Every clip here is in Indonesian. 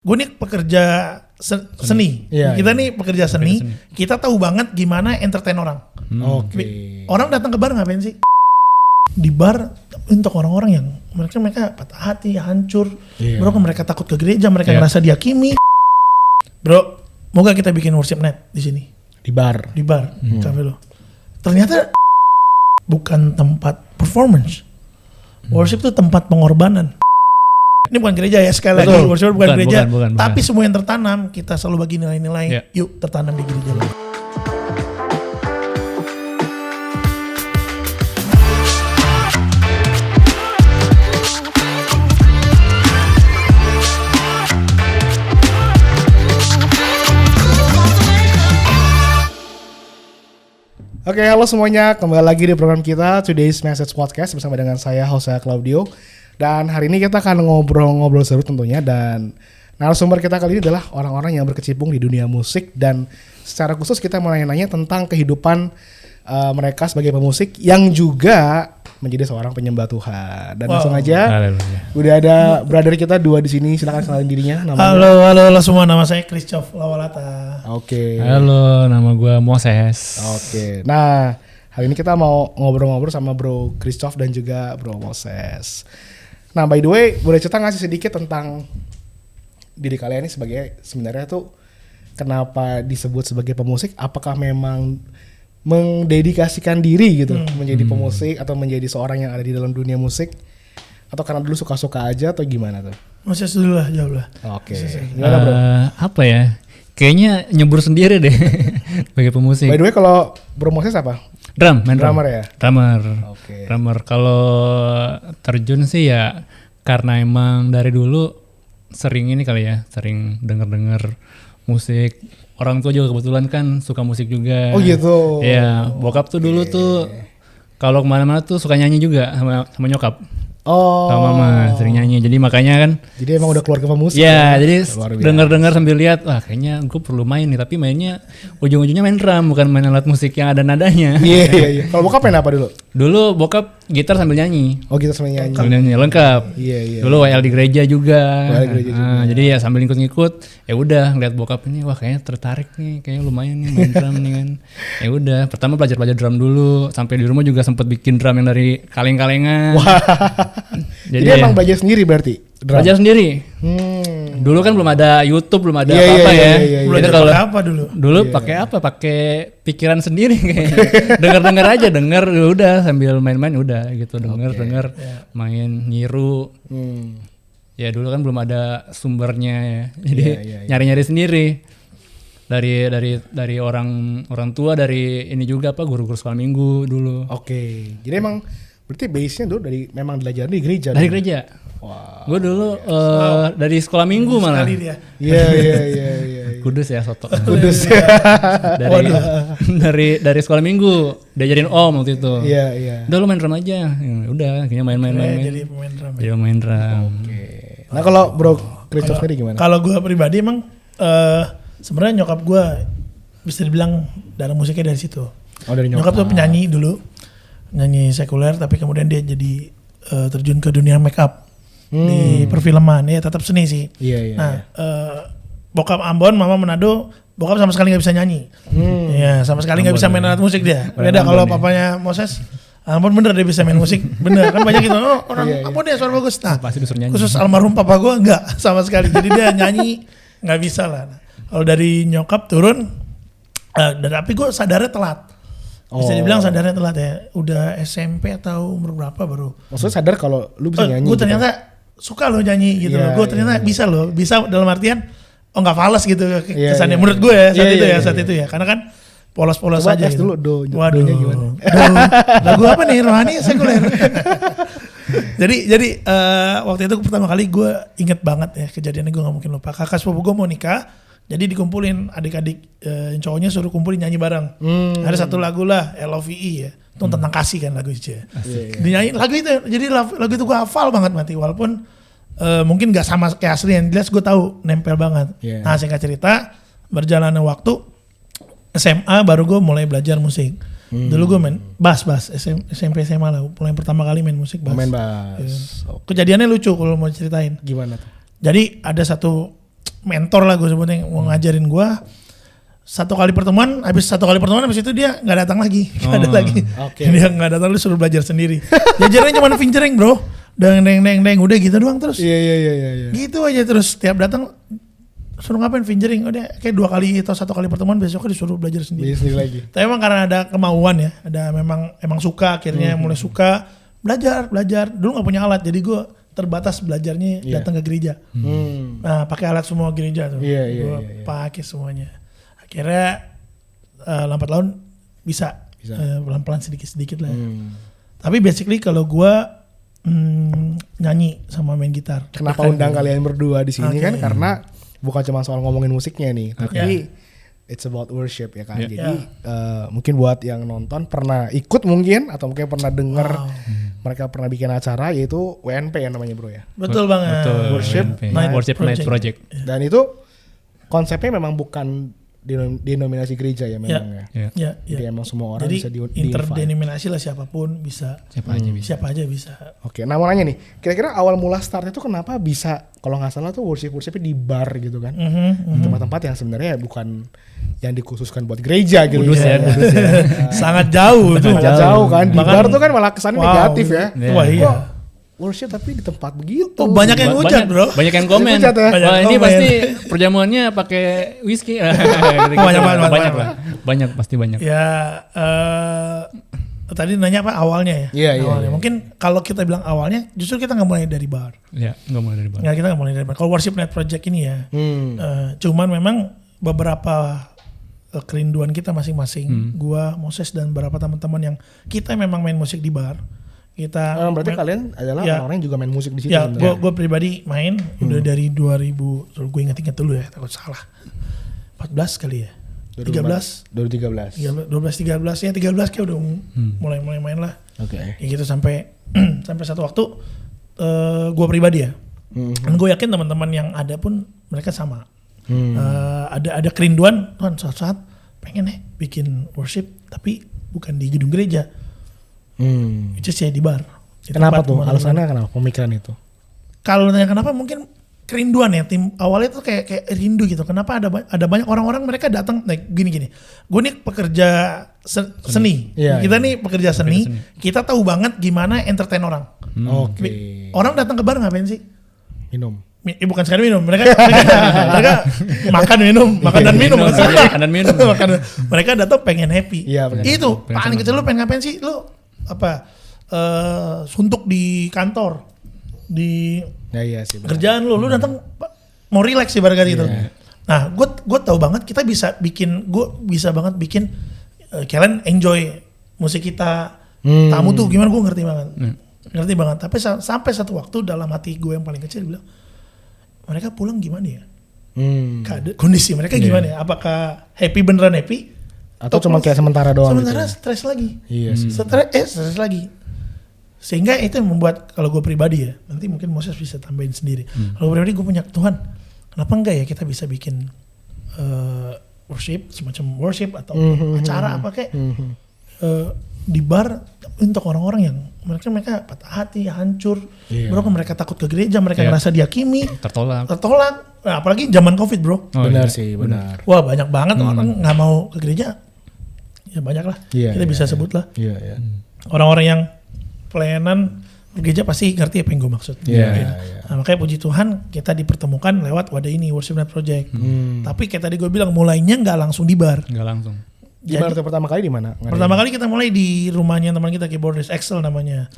gue nih pekerja seni. Kita nih pekerja seni. Kita tahu banget gimana entertain orang. Orang datang ke bar ngapain sih? Di bar untuk orang-orang yang mereka patah hati, hancur. Bro, mereka takut ke gereja, mereka ngerasa dihakimi. Bro, mau gak kita bikin worship night di sini? Di bar. Cafe lo. Ternyata bukan tempat performance. Worship itu tempat pengorbanan. Ini bukan gereja ya, sekali lagi worship bukan gereja, tapi semua yang tertanam kita selalu bagi nilai-nilai. Yuk tertanam di gereja lo. Oke, halo semuanya, kembali lagi di program kita Today's Message Podcast bersama dengan saya Jose Claudio. Dan hari ini kita akan ngobrol-ngobrol seru tentunya, dan narasumber kita kali ini adalah orang-orang yang berkecimpung di dunia musik, dan secara khusus kita mau nanya-nanya tentang kehidupan mereka sebagai pemusik yang juga menjadi seorang penyembah Tuhan. Dan langsung aja, udah ada brother kita dua di sini, silakan kenalin dirinya. Namanya. Halo semua, nama saya Christoph Lawalata. Oke. Halo, nama gue Moses. Oke. Nah, hari ini kita mau ngobrol-ngobrol sama Bro Christoph dan juga Bro Moses. Nah, by the way, boleh cerita nggak sih sedikit tentang diri kalian ini sebenarnya tuh kenapa disebut sebagai pemusik? Apakah memang mendedikasikan diri gitu menjadi pemusik atau menjadi seorang yang ada di dalam dunia musik, atau karena dulu suka-suka aja atau gimana tuh? Moses dulu lah, jawab lah. Oke. Gimana Bro? Apa ya? Kayaknya nyebur sendiri deh sebagai pemusik. By the way, kalau Bro Moses apa? Main drummer ya? Drummer. Oke. Drummer. Kalau terjun sih ya karena emang dari dulu sering ini kali ya, sering denger musik. Orang tua juga kebetulan kan suka musik juga. Oh gitu. Iya, bokap tuh dulu tuh kalau kemana-mana tuh suka nyanyi juga sama nyokap. Oh. Sama mama sering nyanyi, jadi makanya kan. Jadi emang udah keluarga pemusik. Ya, jadi denger sambil lihat, wah kayaknya gue perlu main nih, tapi mainnya ujung-ujungnya main drum, bukan main alat musik yang ada nadanya. Iya. Kalau bokap main apa dulu? Dulu bokap gitar sambil nyanyi. Oh, gitar sambil nyanyi. Sambil nyanyi lengkap. Iya. Dulu WL di gereja juga. Jadi ya sambil ikut-ikut, ya udah ngeliat bokap ini, wah kayaknya tertarik nih, kayaknya lumayan nih main drum nih kan. Ya udah, pertama belajar drum dulu, sampai di rumah juga sempet bikin drum yang dari kaleng-kalengan. Wah. Jadi emang belajar sendiri berarti? Belajar sendiri. Dulu kan belum ada YouTube, belum ada apa-apa ya. Belajar pakai apa dulu? Dulu pakai apa? Pakai pikiran sendiri kayaknya. Dengar aja, udah sambil main-main udah gitu, denger main niru. Ya dulu kan belum ada sumbernya ya. Jadi nyari-nyari sendiri. Dari orang tua, dari ini juga apa guru-guru sekolah minggu dulu. Oke. Jadi emang berarti base-nya dulu memang belajar di gereja. Dari gereja. Wah. Gue dulu dari sekolah minggu malah. Iya. Kudus ya soto. Kudus. dari sekolah minggu diajarin om waktu itu. Iya. Udah lu main drum aja. Udah akhirnya main. Jadi pemain drum. Jadi main drum. Oke. Nah, kalau Bro Christoph sendiri gimana? Kalau gue pribadi emang sebenarnya nyokap gue bisa dibilang dalam musiknya dari situ. Oh, dari nyokap tuh penyanyi dulu. Nyanyi sekuler, tapi kemudian dia jadi terjun ke dunia make up di perfilman. Ya tetap seni sih. Iya. Nah, bokap Ambon, mama Manado, bokap sama sekali nggak bisa nyanyi. Ya, sama sekali nggak bisa main alat musik dia. Beda kalau papanya Moses, Ambon bener dia bisa main musik, bener kan banyak gitu. Oh, orang Ambon dia suara bagus. Nah, khusus almarhum papa gue nggak sama sekali. Jadi dia nyanyi nggak bisa lah. Nah, kalau dari nyokap turun, tapi gue sadarnya telat. Bisa dibilang sadarnya telat ya. Udah SMP atau umur berapa baru. Maksudnya sadar kalau lu bisa nyanyi. Gue ternyata suka lo nyanyi gitu loh. Gue ternyata bisa loh. Bisa dalam artian nggak fales gitu kesannya menurut gue ya saat itu ya. Karena kan polos-polos aja gitu. Dulu waduh. Gimana? Lagu apa nih? Rohani sekuler. Jadi waktu itu pertama kali gue inget banget ya kejadiannya, gue nggak mungkin lupa. Kakak sepupu gue mau nikah. Jadi dikumpulin adik-adik yang cowoknya suruh kumpulin nyanyi bareng. Ada satu lagu lah, LOVE ya. Itu tentang kasih kan lagu itu. Dinyanyi lagu itu. Jadi lagu itu gue hafal banget mati. Walaupun mungkin gak sama kayak asli, yang jelas gue tahu nempel banget. Nah, singkat cerita, berjalannya waktu SMA baru gue mulai belajar musik. Dulu gue main bass SMP SMA lah. Mulai pertama kali main musik bass. Main bass. Kejadiannya lucu kalau mau ceritain. Gimana tuh? Jadi ada satu mentor lah gue sebutnya mau ngajarin gue. Satu kali pertemuan habis itu dia nggak datang lagi, nggak ada lagi. Dia nggak datang, lu suruh belajar sendiri. Diajarnya cuma fingering bro, deng udah gitu doang terus. Iya. Gitu aja terus tiap datang suruh ngapain fingering, udah kayak 2 kali atau 1 kali pertemuan besoknya disuruh belajar sendiri. Lagi. Tapi emang karena ada kemauan ya, ada emang suka akhirnya mulai suka belajar. Dulu nggak punya alat jadi gue terbatas belajarnya datang ke gereja. Nah pakai alat semua gereja tuh, gue pakai semuanya. Akhirnya lambat laun bisa. Pelan-pelan sedikit lah. Tapi basically kalau gue nyanyi sama main gitar. Kenapa undang kalian berdua di sini kan? Karena bukan cuma soal ngomongin musiknya nih, tapi it's about worship ya kan. Jadi mungkin buat yang nonton pernah ikut mungkin atau mungkin pernah dengar mereka pernah bikin acara yaitu WNP ya namanya bro ya. Betul banget. Worship Night Project. Dan itu konsepnya memang bukan denominasi gereja ya memang ya. Jadi emang semua orang jadi bisa interdenominasi lah, siapapun bisa. Siapa aja bisa. Oke, nah mau nanya nih, kira-kira awal mula start itu kenapa bisa, kalau nggak salah tuh worshipnya di bar gitu kan, di tempat-tempat yang sebenarnya bukan yang dikhususkan buat gereja gitu. Kudus ya. Sangat jauh tuh. Sangat jauh kan, di bar tuh kan malah kesannya negatif ya. Wah iya. Worship tapi di tempat begitu. Oh, banyak yang hujat bro. Banyak yang komen. Wah ini pasti perjamuannya pakai whisky. Banyak. Ya tadi nanya apa awalnya ya? Iya. Mungkin kalau kita bilang awalnya justru kita nggak mulai dari bar. Iya, nggak mulai dari bar. Nggak, kita nggak mulai dari bar. Kalau Worship Night Project ini ya, cuman memang beberapa kerinduan kita masing-masing, gua, Moses dan beberapa teman-teman yang kita memang main musik di bar. Berarti kalian adalah orang-orang yang juga main musik di situ. Ya, gue pribadi main udah dari 2000. Gue inget dulu ya, takut salah. 14 kali ya. 13 ya 13 kayak udah mulai main lah. Oke. Ya gitu sampai satu waktu gue pribadi ya. Dan gue yakin teman-teman yang ada pun mereka sama. Ada kerinduan Tuhan saat pengen bikin worship tapi bukan di gedung gereja. Itu sih di bar. Kenapa tuh? Alasannya kenapa pemikiran itu? Kalau nanya kenapa mungkin kerinduan ya, tim awalnya tuh kayak rindu gitu. Kenapa ada banyak orang-orang mereka datang gini. Gue nih pekerja seni. Kita nih pekerja seni. Kita tahu banget gimana entertain orang. Oke. Orang datang ke bar ngapain sih? Minum. Bukan sekali minum. Mereka makan dan minum. Mereka datang pengen happy. Itu paling kecil lu pengen ngapain sih? Lu suntuk di kantor, di kerjaan lu datang mau relax sih barangkali gitu. Nah, gue tahu banget gue bisa banget bikin kalian enjoy musik kita. Tamu tuh gimana gue ngerti banget. Tapi sampai satu waktu dalam hati gue yang paling kecil bilang, mereka pulang gimana ya? Kondisi mereka gimana ya? Apakah beneran happy? Atau cuma kayak sementara doang? Sementara gitu. Stres lagi. Iya sih. Stres lagi. Sehingga itu yang membuat kalau gue pribadi ya, nanti mungkin Moses bisa tambahin sendiri. Kalau gue pribadi gue punya Tuhan, kenapa enggak ya kita bisa bikin worship, semacam worship atau acara apa kayak di bar untuk orang-orang yang mereka patah hati, hancur, mereka takut ke gereja, mereka ngerasa dihakimi, tertolak. Nah, apalagi zaman COVID bro. Benar. Wah banyak banget orang nggak mau ke gereja. Ya banyak lah, kita bisa sebut lah. Orang-orang yang pelayanan gereja pasti ngerti apa yang gue maksud. Nah, makanya puji Tuhan kita dipertemukan lewat wadah ini Worship Night Project. Tapi kayak tadi gue bilang mulainya nggak langsung di bar. Nggak langsung. Gimana tuh pertama kali di mana? Pertama kali kita mulai di rumahnya teman kita, keyboardist Excel namanya.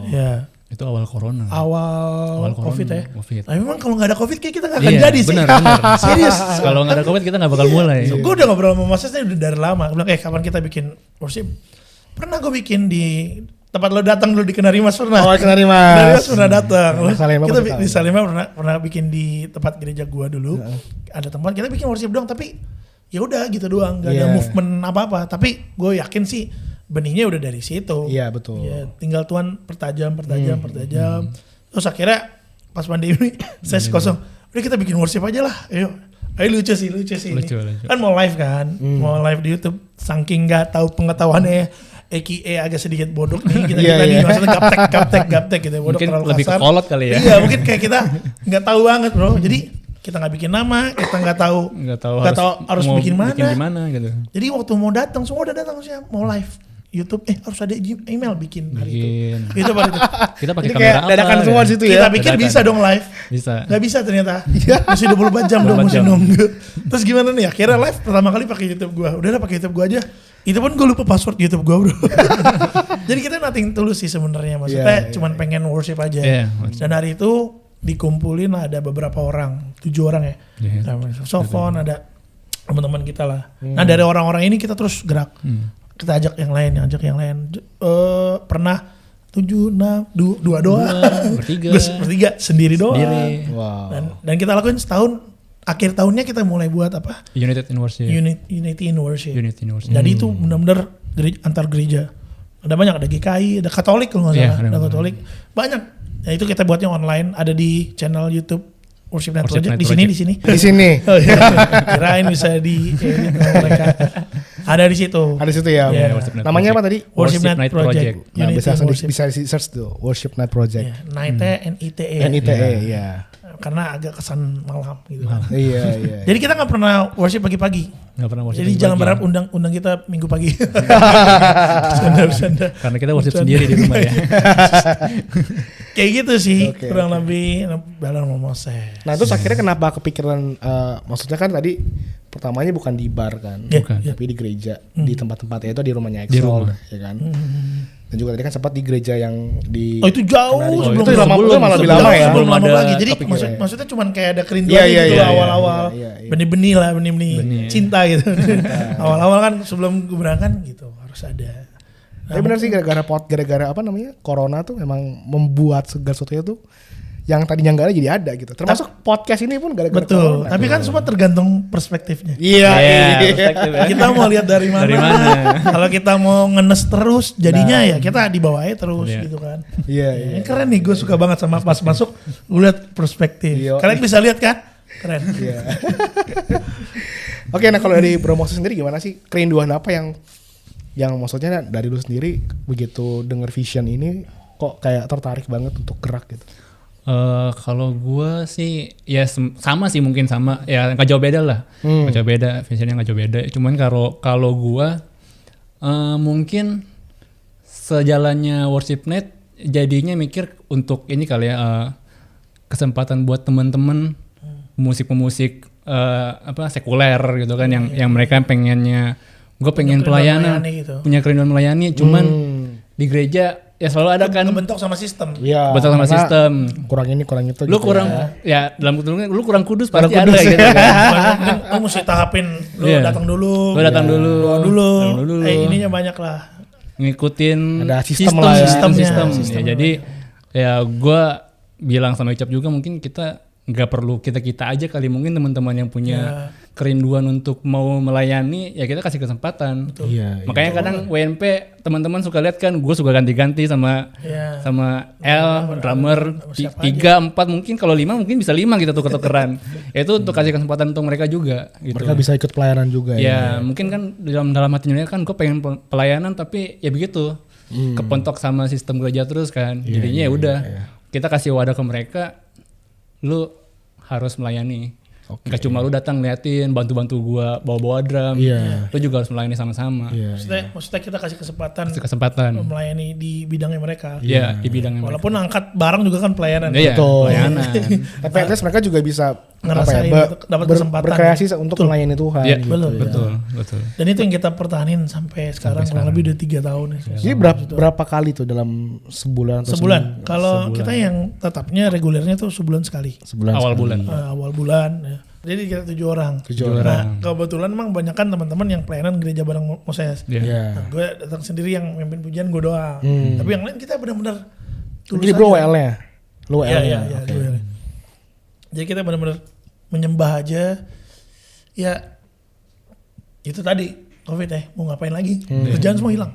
Ya. Itu awal corona. Awal COVID ya. COVID. Tapi memang kalau nggak ada COVID kayak kita nggak akan jadi sih. Benar. Serius. Kalau nggak ada COVID kita nggak bakal mulai. Gue udah ngobrol sama Moses udah dari lama. Gue bilang kapan kita bikin worship. Pernah gue bikin di tempat lo datang dulu di Kenari Mas pernah. Kenari Mas pernah datang. Kita di Salemba pernah bikin di tempat gereja gua dulu. Ada tempat kita bikin worship doang tapi ya udah gitu doang, nggak ada movement apa-apa. Tapi gue yakin sih benihnya udah dari situ. Iya betul. Ya, tinggal Tuhan pertajam. Terus akhirnya pas pandemi ses kosong. Udah kita bikin worship aja lah. Ayo lucu sih ini. Kan mau live kan, mau live di YouTube. Saking nggak tahu pengetahuannya. EKE agak sedikit bodoh nih kita nih maksudnya gaptek gitu. Bodoh mungkin terlalu lebih kasar. ke kolot kali ya. Iya mungkin kayak kita nggak tahu banget bro. Jadi kita nggak bikin nama, kita nggak tahu harus mau bikin mana. gimana gitu. Jadi waktu mau datang semua udah datang sih mau live YouTube, harus ada email bikin hari itu. Itu pada itu. Kita pakai Ini kamera kayak apa? dadakan semua di situ ya. Kita pikir Dadakan. bisa dong live. Bisa. Gak bisa ternyata. Mesti 24 jam dong 24 mesti jam. nunggu. Terus gimana nih? Akhirnya live pertama kali pakai YouTube gua. Udahlah pakai YouTube gua aja. Itu pun gue lupa password YouTube gua, bro. Jadi kita nothing tulus sih sebenarnya. Maksudnya cuman pengen worship aja. Dan hari itu dikumpulin lah ada beberapa orang, 7 orang ya. Saxophone, ada teman-teman kita lah. Nah dari orang-orang ini kita terus gerak. Kita ajak yang lain. Pernah 7, 6, 2 doang. Bertiga sendiri doang. Wow. Dan kita lakuin setahun. Akhir tahunnya kita mulai buat apa? Unity in Worship. Jadi itu benar-benar antar gereja. Ada banyak, ada GKI, ada Katolik kalau nggak salah. Ada Katolik. Banyak. Nah itu kita buatnya online. Ada di channel YouTube Worship Night Project. Di sini. Oh, iya. Kirain bisa di mereka. Ada di situ. Ada di situ ya. Namanya apa tadi? Worship Night Project. Nah, bisa di search tuh Worship Night Project. Night-nya NITE. NITE ya. Karena agak kesan malam gitu. Iya. Jadi kita nggak pernah worship pagi-pagi. Jadi jangan berharap undang kita minggu pagi. Bercanda. Karena kita worship sendiri di rumah ya. Kayak gitu sih kurang lebih Balan sama Moses. Nah terus akhirnya kenapa kepikiran, maksudnya kan tadi pertamanya bukan di bar kan, tapi di gereja, di tempat-tempatnya itu di rumahnya Exol, ya kan. Dan juga tadi kan sempat di gereja yang di itu jauh sebelum malah lebih lama ya. Sebelum lama lagi. Jadi maksudnya cuman kayak ada kerinduan gitu awal-awal. Benih-benih lah, benih-benih cinta gitu. Awal-awal kan sebelum gue berangkat gitu harus ada. Tapi benar sih gara-gara apa namanya corona tuh memang membuat segala sesuatunya tuh yang tadinya nggak ada jadi ada gitu. Termasuk podcast ini pun gara-gara betul. Corona. Tapi kan semua tergantung perspektifnya. Iya. Kita mau lihat dari mana. Kalau kita mau ngenes terus jadinya ya kita di bawahnya terus gitu kan. Iya. Keren nih, gue suka banget sama pas masuk gue lihat perspektif. Kalian bisa lihat kan? Keren. Iya. Oke, nah kalau dari Bro Moses sendiri gimana sih? Kerinduan apa yang maksudnya dari lu sendiri begitu denger vision ini kok kayak tertarik banget untuk gerak gitu? Kalau gue sih ya sama sih, mungkin sama ya, nggak jauh beda lah, nggak jauh beda, visionnya nggak jauh beda. Cuman kalau gue mungkin sejalannya Worship Night jadinya mikir untuk ini kali ya, kesempatan buat teman-teman pemusik apa sekuler gitu kan, yang mereka pengennya, gue pengen pelayanan gitu. Punya kerinduan melayani, cuman di gereja ya selalu ada kan bentuk sama sistem. Iya. Bentuk sama sistem. Kurang ini, kurang itu. Lu gitu kurang ya dalam kutungnya lu kurang kudus pasti ada gitu kan. Lu mesti tahapin, lu datang dulu. Doa dulu. Ininya banyak lah. Ngikutin ada sistemnya. Ya, jadi ya gue bilang sama Icap juga, mungkin kita nggak perlu kita aja kali, mungkin teman-teman yang punya kerinduan untuk mau melayani ya kita kasih kesempatan. Iya, makanya kadang WNP teman-teman suka lihat kan, gue suka ganti-ganti sama L drummer 3-4, mungkin kalau 5 mungkin bisa 5 kita tuker-tukeran. Itu untuk kasih kesempatan untuk mereka juga gitu. Mereka bisa ikut pelayanan juga ya. Mungkin kan dalam hatinya kan gue pengen pelayanan, tapi ya begitu kepentok sama sistem gereja terus kan. Jadinya ya udah kita kasih wadah ke mereka, lu harus melayani. Gak cuma lu datang liatin, bantu-bantu gua bawa-bawa drum. Lu juga harus melayani sama-sama. Maksudnya kita kasih kesempatan melayani di bidangnya mereka. Iya, di bidangnya mereka. Walaupun angkat barang juga kan pelayanan. Iya, pelayanan. Tapi at least mereka juga bisa ngerasain dapat kesempatan berkreasi untuk melayani Tuhan. Iya, gitu, betul. Dan itu yang kita pertahanin sampai sekarang, kurang lebih udah 3 tahun. Jadi berapa kali tuh dalam sebulan? Sebulan. Kalau kita yang tetapnya regulernya tuh sebulan sekali. Awal bulan. Awal bulan. Ya. Jadi kita 7 orang. Nah, kebetulan emang banyak kan teman-teman yang pelayanan gereja bareng Moses. Nah, gue datang sendiri yang mimpin pujian, gue doang. Tapi yang lain kita benar-benar tulus. Jadi bro WL-nya? Lu WL-nya? Iya. Jadi kita benar-benar menyembah aja. Ya itu tadi COVID mau ngapain lagi? Kerjaan semua hilang.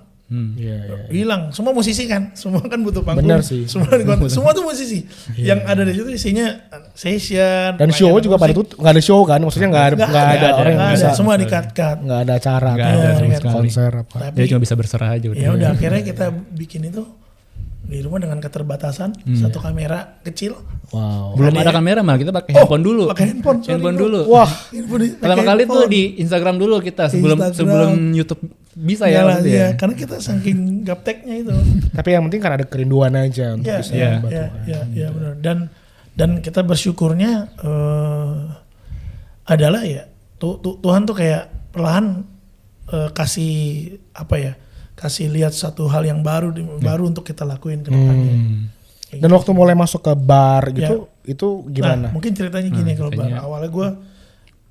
Hilang. Semua musisi kan, semua kan butuh panggung. Benar sih. Semua tuh musisi. Yang ada di situ isinya session. Dan show juga pada tuh nggak ada show kan, maksudnya nggak ada orang yang bisa. Semua di-cut. Nggak ada acara, nggak ada konser apa. Dia cuma bisa berserah aja. Ya udah akhirnya kita bikin itu di rumah dengan keterbatasan satu kamera kecil. Wow. Belum ada kamera malah kita pakai handphone dulu. Pakai handphone. sorry, Handphone bro. dulu. Wah, Pertama kali tuh di Instagram dulu kita sebelum YouTube bisa ya. Iyalah, maksudnya iya, ya. karena kita saking gapteknya itu. tapi yang penting kan ada kerinduan aja untuk Iya, bisa iya, membantu. iya, iya, benar. Dan kita bersyukurnya adalah ya Tuhan tuh kayak perlahan kasih apa ya? Kasih lihat satu hal yang baru baru untuk kita lakuin ke depannya. Kayak Dan gitu. waktu mulai masuk ke bar gitu, itu gimana? Nah, mungkin ceritanya gini kalau ceritanya. awalnya gue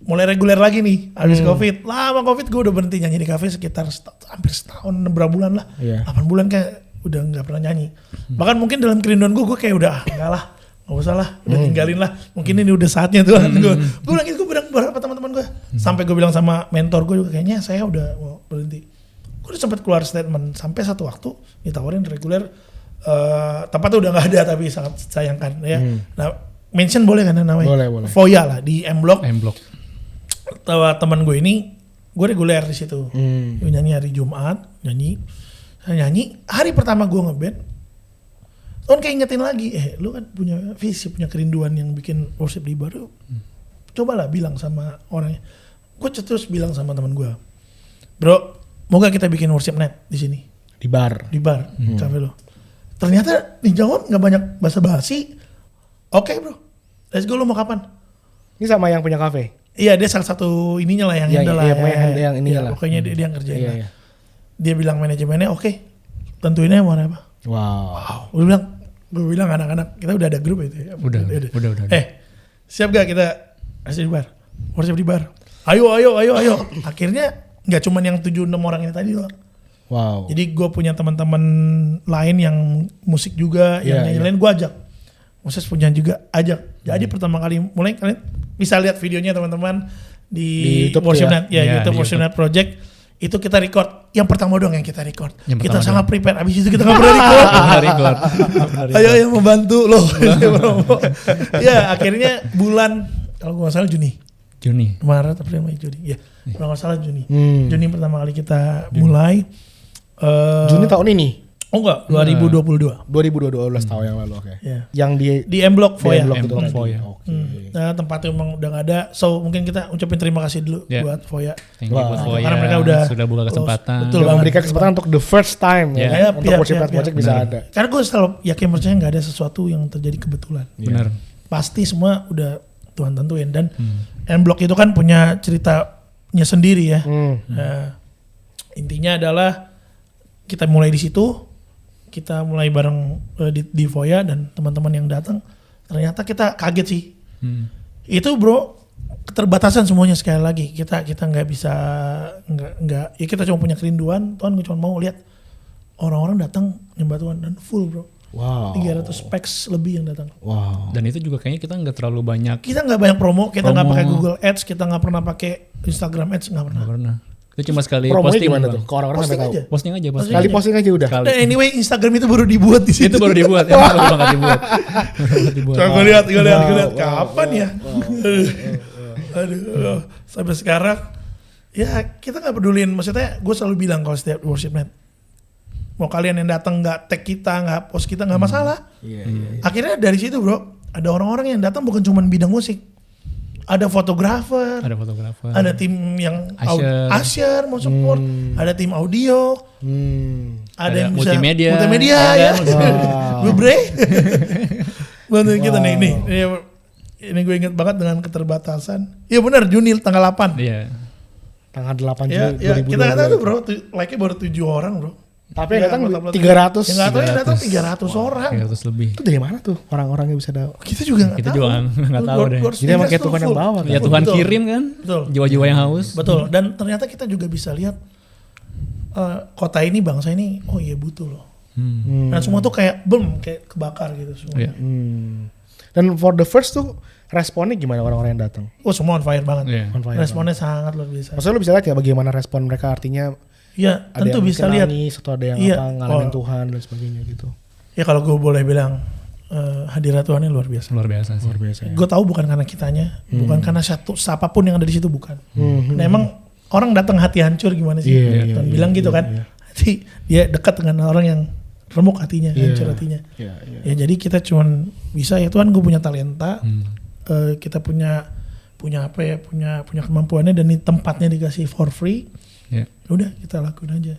mulai reguler lagi nih habis COVID. Lama COVID gue udah berhenti nyanyi di kafe sekitar hampir setahun, berapa bulan lah. Iya. 8 bulan kayak udah nggak pernah nyanyi. Bahkan mungkin dalam kerinduan gue kayak udah enggak lah, nggak usah lah, udah tinggalin lah. Mungkin ini udah saatnya Tuhan. Gue bilang gitu, gue bilang beberapa teman-teman gue. Sampai gue bilang sama mentor gue juga, kayaknya saya udah mau berhenti. Gue udah sempat keluar statement sampai satu waktu ditawarin reguler. Tempatnya udah nggak ada tapi sangat sayangkan ya. Nah, mention boleh kan namanya? Boleh. Foya lah di M Block. M-Block. Teman gue ini, gue reguler di situ. Gue nyanyi hari Jumat, saya nyanyi. Hari pertama gue ngeband, Tuhan kayak ingetin lagi, lu kan punya visi, punya kerinduan yang bikin worship di bar. Cobalah bilang sama orangnya. Gue terus bilang sama teman gue, bro, mau gak kita bikin worship night di sini? Di bar. Di bar, kafe lo. Ternyata dijawab nggak banyak basa-basi. Oke bro, let's go, lo mau kapan? Ini sama yang punya kafe. Iya, dia salah satu ininya lah yang Iya, handle iya, lah. pokoknya yang ininya lah. Pokoknya dia yang ngerjain Iya, lah. iya. Dia bilang manajemennya oke, tentuin aja mau apa. Wow. Gue bilang anak-anak kita udah ada grup itu ya. Udah. Siap gak kita asli di bar? Worship di bar. Ayo. Akhirnya nggak cuman yang 7-6 orang ini tadi doang. Wow. Jadi gue punya teman-teman lain yang musik juga, yang Iya, nyanyi lain gue ajak. Moses punya juga ajak. Jadi pertama kali mulai kalian bisa lihat videonya teman-teman di YouTube Worship ya? Night, ya, Iya, YouTube di Worship YouTube. Night Project. Itu kita record. Yang pertama doang yang kita record. Yang Kita pertama sangat doang. prepare. Abis itu kita nggak pernah record. Record. Ayo membantu loh. Ya akhirnya bulan kalau gue nggak salah Juni. Maret, April, Mei, Juni. Ya, kalau nggak salah Juni. Juni pertama kali kita mulai. Juni tahun ini. Oh enggak, 2022. 2012 tahun yang lalu, oke. Ya. Yang Di M Block Foya. M-Block itu M-Block tadi. Foya. Oke. Nah, tempatnya memang udah nggak ada. So mungkin kita ucapin terima kasih dulu Ya. buat Foya. Thank you buat Foya. Karena mereka udah sudah buka kesempatan. Betul Yang banget. memberikan kesempatan untuk the first time Ya. ya, untuk Iya, Worship iya, Night Project iya. bisa Benar. ada. Karena gue selalu yakin percaya nggak ada sesuatu yang terjadi kebetulan. Benar. Pasti semua udah Tuhan tentuin. Dan M Block itu kan punya ceritanya sendiri ya. Nah, intinya adalah kita mulai di situ. Kita mulai bareng di Foya dan teman-teman yang datang. Ternyata kita kaget sih. Itu bro, keterbatasan semuanya sekali lagi. Kita nggak bisa nggak. Ya kita cuma punya kerinduan. Tuhan cuma mau lihat orang-orang datang nyembah Tuhan dan full bro. Wow. 300 packs lebih yang datang. Wow. Dan itu juga kayaknya kita nggak terlalu banyak. Kita nggak banyak promo. Kita nggak Promo. pakai Google Ads. Kita nggak pernah pakai Instagram Ads. Nggak pernah. Nggak pernah. Itu cuma sekali Promonya posting gimana doang. tuh? Ke orang-orang sampai Posting tahu. aja. Posting aja. Sekali posting aja udah. Sekali. Dan anyway Instagram itu baru dibuat di situ. Itu baru dibuat. Emang baru banget dibuat. Coba gue lihat. Wow, Kapan ya? Aduh, sampai sekarang ya kita nggak pedulin. Maksudnya gue selalu bilang kalau setiap worship night, mau kalian yang datang nggak tag kita, nggak post kita nggak masalah. Iya. Akhirnya dari situ bro, ada orang-orang yang datang bukan cuma bidang musik, ada fotografer, Ada fotografer. ada tim yang Usher. mau support, ada tim audio, ada yang bisa multimedia. multimedia Ada ya, Wow. gue bre, bantuin kita nih. Ini gue inget banget dengan keterbatasan. Iya benar Juni tanggal 8. Iya. Tanggal 8 Ya, Juli ya, kita nggak tahu tuh 2022. bro, like-nya baru 7 orang bro. Tapi yang datang Yang 300. Yang nggak tahu yang datang 300 orang. 300 lebih. Itu dari mana tuh orang-orangnya bisa dapat? Kita juga nggak Kita tahu. juga nggak tahu deh. Jadi emang kayak Tuhan yang bawa kan? Ya Tuhan Betul. kirim kan. Betul. Jiwa-jiwa yang haus. Betul. Dan ternyata kita juga bisa lihat kota ini, bangsa ini, oh iya butuh loh. Dan semua tuh kayak kayak kebakar gitu semua. Iya. Dan for the first tuh responnya gimana orang-orang yang datang? Oh semua on fire banget. Iya. On fire Responnya sangat luar biasa. Maksudnya lu bisa lihat ya bagaimana respon mereka, artinya Iya, ada tentu yang bisa mungkin lihat. nangis atau ada yang Iya. apa ngalamin Oh. Tuhan dan sebagainya gitu. Ya kalau gue boleh bilang hadirat Tuhan ini luar biasa. Luar biasa sih. Luar biasa ya. Gue tahu bukan karena kitanya, bukan karena siapapun yang ada di situ bukan. Nah, emang orang datang hati hancur gimana sih? Iya, Dan iya, bilang gitu iya, kan. iya. Jadi dia dekat dengan orang yang remuk hatinya, hancur hatinya. Ya jadi kita cuman bisa ya Tuhan gue punya talenta, kita punya apa ya, punya kemampuannya dan ini tempatnya dikasih for free. Udah kita lakuin aja.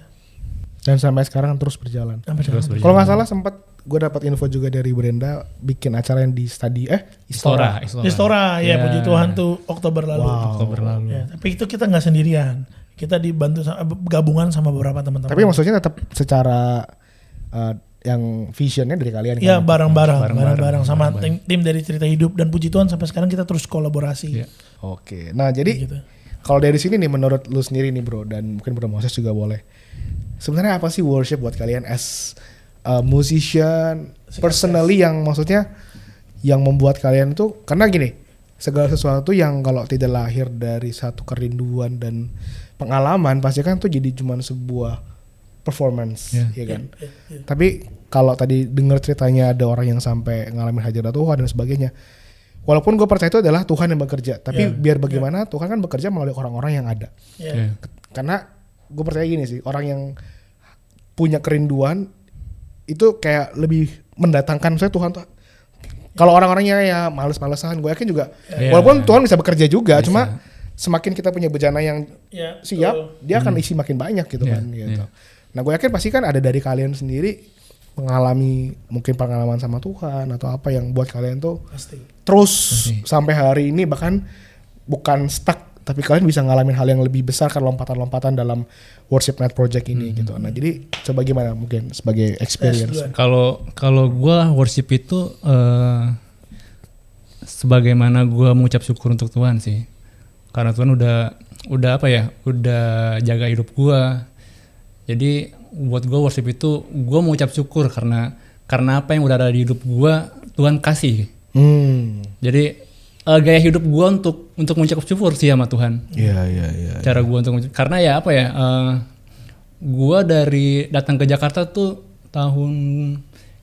Dan sampai sekarang terus berjalan. Kalau nggak salah sempat gue dapat info juga dari Brenda bikin acara yang di Istora ya, puji Tuhan tuh Oktober lalu. Ya, tapi itu kita nggak sendirian. Kita dibantu gabungan sama beberapa teman-teman. Tapi maksudnya tetap secara yang visionnya dari kalian. Iya, bareng-bareng sama tim dari Cerita Hidup, dan puji Tuhan sampai sekarang kita terus kolaborasi. Oke. Nah, jadi kalau dari sini nih menurut lu sendiri nih bro, dan mungkin Bro Moses juga boleh. Sebenarnya apa sih worship buat kalian as a musician personally, yang maksudnya yang membuat kalian itu, karena gini, segala sesuatu yang kalau tidak lahir dari satu kerinduan dan pengalaman pasti kan tuh jadi cuma sebuah performance, ya kan. Tapi kalau tadi dengar ceritanya ada orang yang sampai ngalamin hajat Tuhan dan sebagainya, walaupun gue percaya itu adalah Tuhan yang bekerja, tapi biar bagaimana Tuhan kan bekerja melalui orang-orang yang ada. Karena gue percaya gini sih, orang yang punya kerinduan itu kayak lebih mendatangkan. Saya Tuhan tuh, kalau orang-orangnya ya males-malesan, gue yakin juga walaupun Tuhan bisa bekerja juga, cuma semakin kita punya bejana yang siap, dia akan isi makin banyak gitu kan gitu. Nah gue yakin pasti kan ada dari kalian sendiri mengalami mungkin pengalaman sama Tuhan atau apa yang buat kalian tuh terus sampai hari ini, bahkan bukan stuck, tapi kalian bisa ngalamin hal yang lebih besar kan, lompatan-lompatan dalam Worship Night Project ini gitu. Nah jadi coba gimana mungkin sebagai experience. Kalau gue worship itu sebagaimana gue mengucap syukur untuk Tuhan sih, karena Tuhan udah apa ya, udah jaga hidup gue. Jadi buat gue worship itu gue mengucap syukur karena apa yang udah ada di hidup gue Tuhan kasih. Jadi gaya hidup gue untuk mengucap syukur sih sama Tuhan. Iya. Cara gue untuk karena ya apa ya, gue dari datang ke Jakarta tuh tahun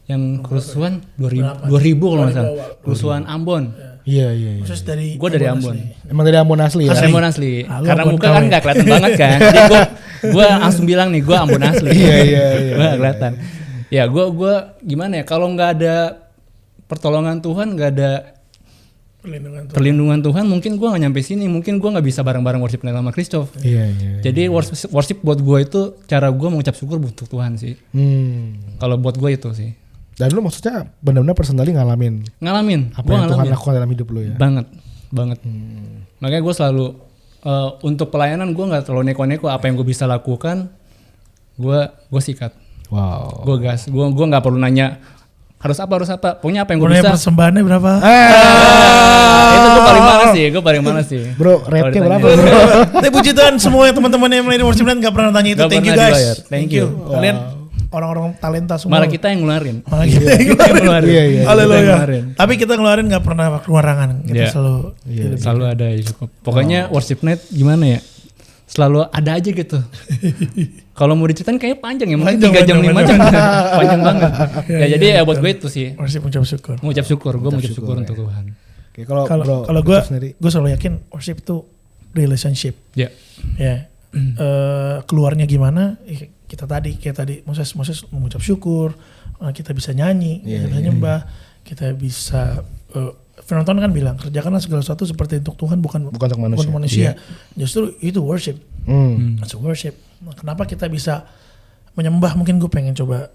yang kerusuhan 2000 kalau nggak salah, kerusuhan Ambon. Iya. Khusus dari gue dari Ambon. Emang dari Ambon asli ya? Ambon asli. Karena muka kan nggak kelihatan banget kan. Jadi gue langsung bilang nih gue Ambon asli. Iya. Gue kelihatan. Ya gue gimana ya, kalau nggak ada pertolongan Tuhan, nggak ada perlindungan Tuhan, mungkin gue nggak nyampe sini, mungkin gue nggak bisa bareng-bareng worship sama Christoph. Iya. Jadi worship buat gue itu cara gue mengucap syukur untuk Tuhan sih. Kalau buat gue itu sih. Dan lu maksudnya benar-benar personally ngalamin apa yang Tuhan lakukan dalam hidup lu ya? Banget. Makanya gue selalu untuk pelayanan gue nggak terlalu neko-neko, apa yang gue bisa lakukan gue sikat. Wow. Gue gas. Gue nggak perlu nanya harus apa. Pokoknya apa yang gue bisa. Persembahannya berapa? Itu gue paling malas sih. Bro, rate-nya berapa bro? Tapi puji Tuhan semua teman-teman yang melayani worship night gak pernah tanya itu. Gak Thank you pernah guys. dibayar. Thank you. Kalian orang-orang talenta semua. Malah kita yang ngeluarin. Iya. Haleluya. Tapi kita ngeluarin gak pernah keluarangan. Kita selalu ada ya cukup. Pokoknya worship night gimana ya? Selalu ada aja gitu. Kalau mau diceritain kayaknya panjang ya, mungkin 3 jam 5 jam. Panjang banget. Ya jadi ya buat gue itu sih. Worship mengucap syukur. Gue mengucap syukur untuk Tuhan. Kalau gue selalu yakin worship itu relationship. Ya. Keluarnya gimana? Kayak tadi Moses mengucap syukur, kita bisa nyanyi, kita bisa nyembah, kita bisa Firman Tuhan kan bilang kerjakanlah segala sesuatu seperti untuk Tuhan bukan untuk manusia. Justru itu worship. It's worship. Nah, kenapa kita bisa menyembah? Mungkin gue pengen coba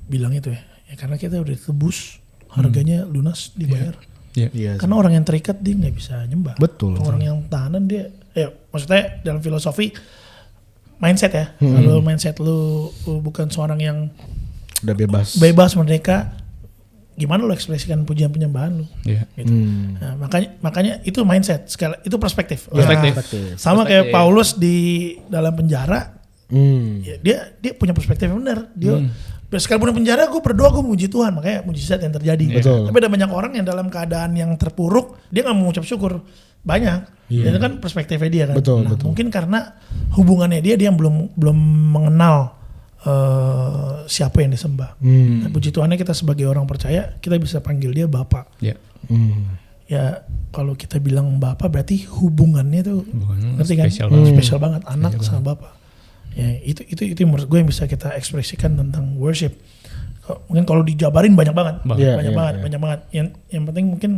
bilang itu ya karena kita udah ditebus, harganya lunas dibayar. Karena orang yang terikat dia nggak bisa nyembah. Betul. Orang yang tahanan dia, maksudnya dalam filosofi mindset ya. Kalau mindset lu bukan seorang yang udah bebas merdeka, gimana lu ekspresikan pujian penyembahan lu? Gitu. Nah, makanya itu mindset, itu perspektif. Sama kayak Paulus di dalam penjara, dia punya perspektif yang benar. Dia sekalipun di penjara, gue berdoa, gue memuji Tuhan, makanya mujizat yang terjadi. Tapi ada banyak orang yang dalam keadaan yang terpuruk, dia nggak mau mengucap syukur. Banyak. Itu kan perspektifnya dia kan. Betul. Mungkin karena hubungannya dia yang belum mengenal siapa yang disembah. Nah, puji Tuhannya kita sebagai orang percaya kita bisa panggil dia Bapak. Ya kalau kita bilang Bapak berarti hubungannya tuh ngerti kan? Spesial banget anak sama Bapak. Ya itu menurut gue yang bisa kita ekspresikan tentang worship. Mungkin kalau dijabarin banyak banget. Iya, Banyak iya, banget, iya. banyak banget. Yang penting mungkin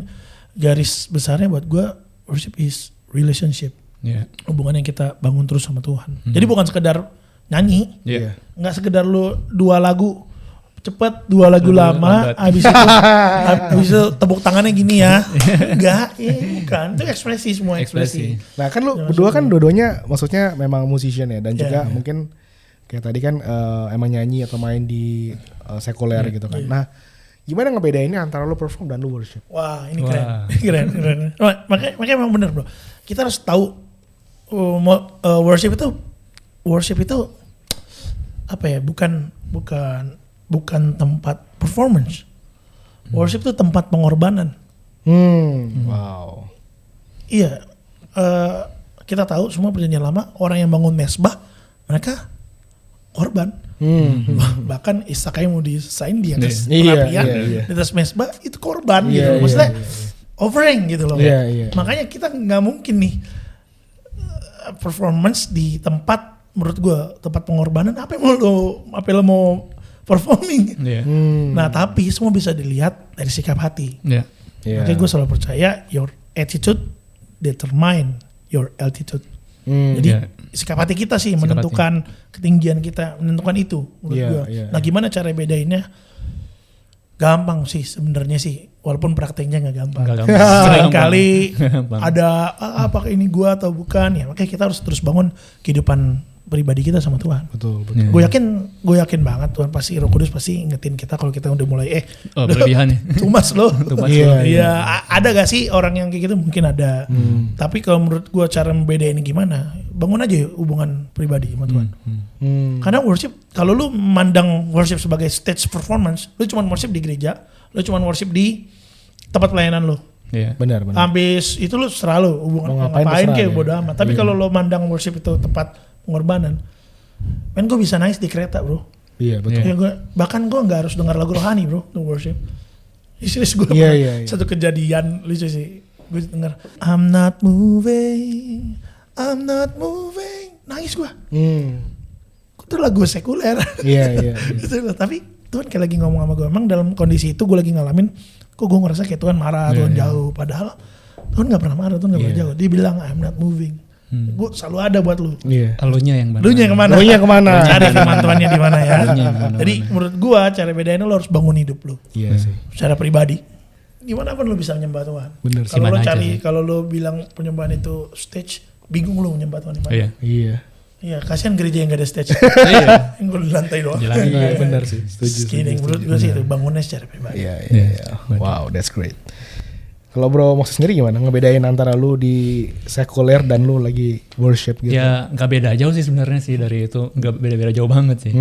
garis besarnya buat gue, worship is relationship. Iya. Hubungan yang kita bangun terus sama Tuhan. Jadi bukan sekedar nyanyi, Iya. nggak sekedar lu 2 lagu cepet, 2 lagu Lagu lama, lambat. habis itu tepuk tangannya gini ya. Enggak, bukan. Itu ekspresi, semua ekspresi. Nah kan lu berdua kan dua-duanya maksudnya memang musician ya, dan Iya, juga iya. mungkin kayak tadi kan emang nyanyi atau main di sekuler gitu kan. Nah gimana ngebedainnya antara lu perform dan lu worship? Wah, ini Wah. keren. keren. Makanya emang bener bro. Kita harus tahu worship itu apa ya? Bukan tempat performance. Worship itu tempat pengorbanan. Wow. Iya, kita tahu semua perjanjian lama orang yang bangun mesbah mereka korban. Bahkan Ishak yang mau disesain di atas Iya, perapian, iya. di atas mesbah itu korban Iya, gitu. iya, Maksudnya iya. offering gitu loh. Iya, iya. Makanya kita nggak mungkin nih performance di tempat, menurut gue tempat pengorbanan. Apa yang lo mau performing? Iya. Nah tapi semua bisa dilihat dari sikap hati. Iya. Iya. Makanya gue selalu percaya your attitude determine your altitude. Jadi Iya. sikap hati kita sih Sikap menentukan ketinggian kita, menentukan itu menurut Iya, gue. iya, Nah gimana cara bedainnya? Gampang sih sebenarnya sih, walaupun prakteknya nggak gampang. Nggak gampang. Sering Gampang. kali Gampang. ada apakah ini gue atau bukan ya. Makanya kita harus terus bangun kehidupan pribadi kita sama Tuhan. Betul, betul. Iya. Gue yakin banget Tuhan pasti, Roh Kudus pasti ingetin kita kalau kita udah mulai Oh, berlebihan ya. tumas lo. Tumas Iya, lo. Iya, ada gak sih orang yang kayak gitu? Mungkin ada. Tapi kalau menurut gue cara membedain gimana? Bangun aja hubungan pribadi sama Tuhan. Karena worship, kalau lu mandang worship sebagai stage performance, lu cuma worship di gereja, lu cuma worship di tempat pelayanan lu. Iya. Benar, benar. Habis itu lu serah lu hubungan Mau ngapain ngapain terserah kayak ya. bodo amat. Tapi kalau lu mandang worship itu tempat pengorbanan, men gue bisa nangis di kereta bro. Iya, betul. Ya, bahkan gue nggak harus dengar lagu rohani bro untuk worship. Serius gue Iya, iya, iya. satu kejadian lucu sih. Gue denger I'm not moving, nangis gue. Itu lagu sekuler. Iya, iya. Gitu loh. Tapi Tuhan kayak lagi ngomong sama gue. Emang dalam kondisi itu gue lagi ngalamin, kok gue ngerasa kayak Tuhan marah, Tuhan jauh. Padahal Tuhan nggak pernah marah, Tuhan nggak pernah jauh. Dia bilang I'm not moving. Gue selalu ada buat lu. Iya. Elunya yang mana? Lu nya kemana? Lu nya kemana? Cari firman Tuhannya di mana ya. Elunya yang mana? Jadi menurut gua cara bedainnya lo harus bangun hidup lu Iya sih. secara pribadi. Gimana pun lu bisa menyembah Tuhan. Bener sih. Kalau lu Gimana aja cari, sih. kalau lu bilang penyembahan itu stage, bingung lu menyembah Tuhan di mana. Iya. Iya. Iya, kasihan gereja yang gak ada stage. Iya. Yang gue di lantai doang. Jalan. Iya, benar sih. Setuju. Kidding, menurut gua sih itu bangunnya secara pribadi. Iya, Iya, iya. Wow, that's great. Kalau Bro Moses sendiri gimana ngebedain antara lu di sekuler dan lu lagi worship gitu? Ya nggak beda jauh sih sebenarnya sih dari itu, nggak beda-beda jauh banget sih.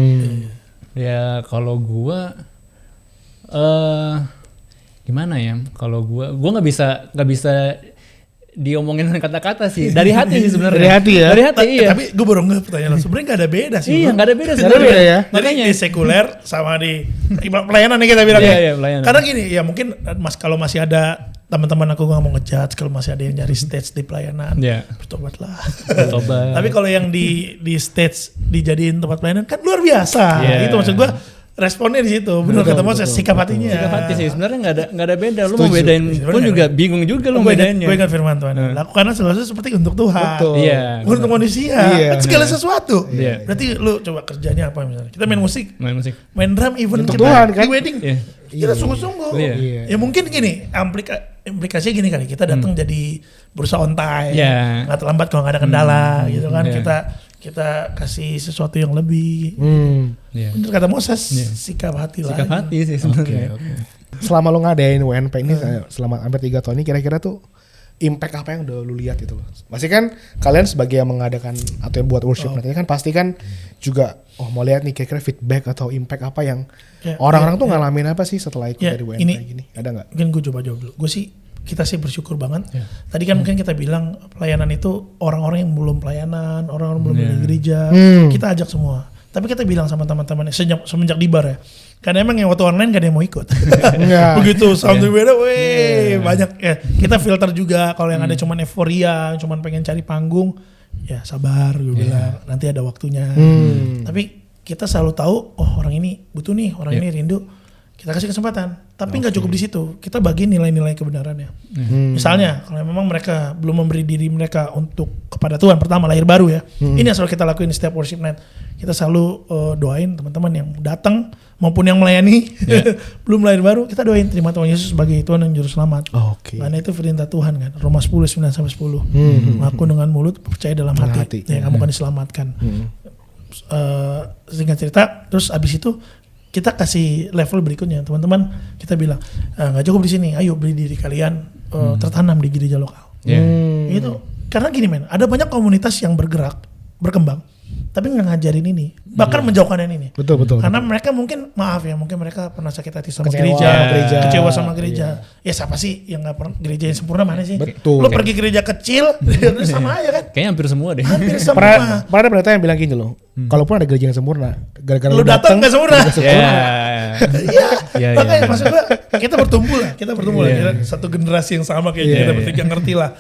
Ya kalau gua gimana ya? Kalau gua nggak bisa diomongin dengan kata-kata sih. Dari hati sih sebenarnya. Dari hati ya? Dari hati iya. Tapi gue baru nggak pertanyaan lo. Sebenarnya gak ada beda sih. Iya bro. nggak ada beda sih. Nggak ada beda ya? Makanya di sekuler sama di pelayanan nih kita bilang Iya, ya. iya, pelayanan. Karena gini ya mungkin kalau masih ada teman-teman aku nggak mau ngejudge kalau masih ada yang nyari stage di pelayanan, Iya. bertobatlah. Bertobat. Tapi kalau yang di stage dijadiin tempat pelayanan kan luar biasa. Iya. Itu maksud gua responnya di situ. Benar kata Moses, sikap hatinya. Sikap hati sih sebenarnya nggak ada beda. Lu Setuju. mau bedain Sebenarnya pun nggak juga bingung juga lu Gue bedainnya. ingat firman Tuhan. Lakukanlah segala sesuatu seperti untuk Tuhan. Betul. Iya. Bukan untuk manusia. Iya. Kan segala sesuatu. Iya. Berarti lu coba kerjanya apa misalnya? Kita main musik, Main musik. main drum, even Untuk kita Tuhan, kan? di wedding. Iya. Kita sungguh-sungguh. Iya. Iya. Ya mungkin gini, implikasinya gini kali. Kita datang jadi berusaha on time. Iya. Nggak terlambat kalau nggak ada kendala gitu kan. Iya. Kita kasih sesuatu yang lebih. Iya. Bener kata Moses, Iya. sikap hati lah. Sikap hati sih sebenarnya. Selama lu ngadain WNP ini selama hampir 3 tahun ini kira-kira tuh impact apa yang udah lu lihat gitu loh. Masih kan kalian sebagai yang mengadakan atau yang buat worship nanti kan pasti kan juga mau lihat nih kira-kira feedback atau impact apa yang Ya, orang-orang tuh ngalamin apa sih setelah ikut Ya, dari WNP ini- gini? Ada nggak? Mungkin gue coba jawab dulu. Kita sih bersyukur banget. Tadi kan mungkin kita bilang pelayanan itu orang-orang yang belum pelayanan, orang-orang belum di gereja, kita ajak semua. Tapi kita bilang sama teman-teman semenjak di bar ya. Karena emang yang waktu online gak ada yang mau ikut. Enggak. Begitu sounding beda, banyak ya. Kita filter juga kalau yang ada cuman euforia, cuman pengen cari panggung, ya sabar gue bilang. Nanti ada waktunya. Tapi kita selalu tahu, oh orang ini butuh nih, orang ini rindu, kita kasih kesempatan. Tapi nggak cukup di situ, kita bagi nilai-nilai kebenarannya. Misalnya, kalau memang mereka belum memberi diri mereka untuk kepada Tuhan, pertama lahir baru ya. Ini yang selalu kita lakuin di setiap worship night. Kita selalu doain teman-teman yang datang maupun yang melayani belum lahir baru, kita doain terima Tuhan Yesus sebagai Tuhan dan Juru Selamat. Karena itu perintah Tuhan kan, Roma 10:9-10. Mengaku dengan mulut, percaya dalam hati. Ya, kamu akan diselamatkan. Singkat cerita, terus abis itu kita kasih level berikutnya, teman-teman. Kita bilang nggak cukup di sini, ayo beri diri kalian tertanam di gereja lokal. Itu karena gini men, ada banyak komunitas yang berkembang, tapi nggak ngajarin ini, bahkan menjauhkan yang ini. Betul. Karena mereka mungkin mungkin mereka pernah sakit hati sama gereja, kecewa sama gereja. Ya siapa sih yang nggak pernah gereja yang sempurna, mana sih? Betul. Lo pergi gereja kecil, sama aja kan? Kayaknya hampir semua deh. Hampir semua. Pernah ada penelitian yang bilang gini loh, kalaupun ada gereja yang sempurna, gara-gara Lu datang nggak sempurna. Iya. Makanya maksud gue kita bertumbuh lah. Kita satu generasi yang sama kayak kita bertiga ngerti lah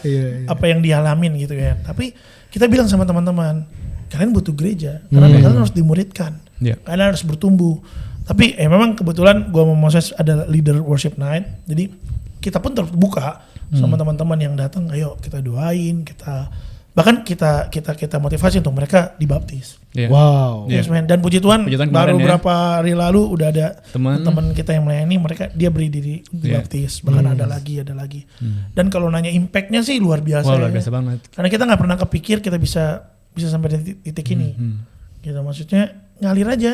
apa yang dialamin gitu ya. Tapi kita bilang sama teman-teman, kalian butuh gereja karena kalian harus dimuridkan. Kalian harus bertumbuh. Tapi memang kebetulan gue sama Moses ada leader worship night. Jadi kita pun terbuka sama teman-teman yang datang. Ayo kita doain, bahkan kita motivasi untuk mereka dibaptis. Wow. Yes, man. Dan puji Tuhan baru beberapa hari lalu udah ada teman kita yang melayani, dia beri diri dibaptis. Bahkan ada lagi. Dan kalau nanya impactnya sih luar biasa. Luar biasa banget. Karena kita nggak pernah kepikir kita bisa sampai di titik ini. Gitu, maksudnya ngalir aja,